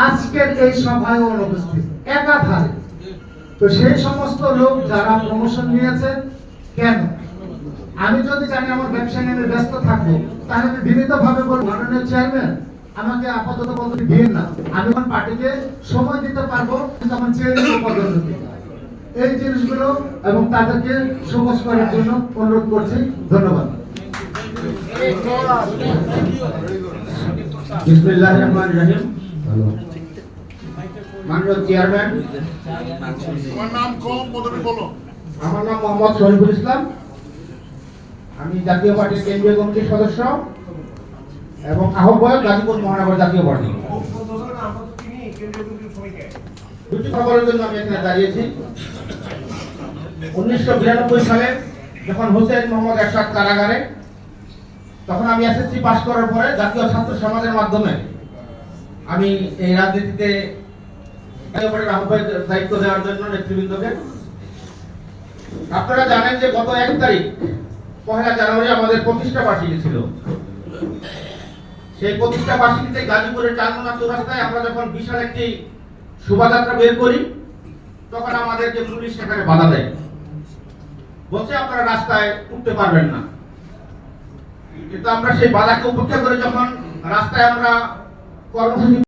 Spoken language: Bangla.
আজকের এই সভায় অনুপস্থিত একাধারে। তো সেই সমস্ত লোক যারা প্রমোশন নিয়েছে, কেন আমি যদি জানি আমার ব্যবসা নিয়ে ব্যস্ত থাকবো, তাহলে আমি বিনীতভাবে বলবো, মাননীয় চেয়ারম্যান আমাকে আপাতত পদটি দিন না, আমি আমার পার্টিকে সময় দিতে পারবো, কিন্তু আমার চেয়ারম্যান পদোন্নতি এই জিনিসগুলো এবং তাদেরকে সহজ করার জন্য অনুরোধ করছি। ধন্যবাদ। বিসমিল্লাহির রহমানির রহিম। মাননীয় চেয়ারম্যান, তোমার নাম কম পদবি বলো। আমার নাম মোহাম্মদ শরীফুল ইসলাম। আমি জাতীয় পার্টির কেন্দ্রীয় কমিটির সদস্য এবং আহ্বায়ক গাজীপুর মহানগর জাতীয় পার্টি। দুটি খবরের জন্য আমি এখানে দাঁড়িয়েছি। 1992 সালে যখন হোসেন মোহাম্মদ এরশাদ কারাগারে, তখন আমি এসএসসি পাস করার পরে জাতীয় ছাত্র সমাজের মাধ্যমে আমি এই রাজনীতিতে আহ্বায়কের দায়িত্ব দেওয়ার জন্য নেতৃবৃন্দকে। আপনারা জানেন যে গত 1 তারিখ 1 জানুয়ারি আমাদের প্রতিষ্ঠা বার্ষিকী ছিল। সেই প্রতিষ্ঠা বার্ষিকীতে গাজীপুরের চারমোনা চৌরাস্তায় আমরা যখন বিশাল একটি শোভাযাত্রা বের করি, তখন আমাদেরকে পুলিশ সেখানে বাধা দেয়, বলছে আপনারা রাস্তায় উঠতে পারবেন না। কিন্তু আমরা সেই বাধাকে উপেক্ষা করে যখন রাস্তায় আমরা কর্মসূচি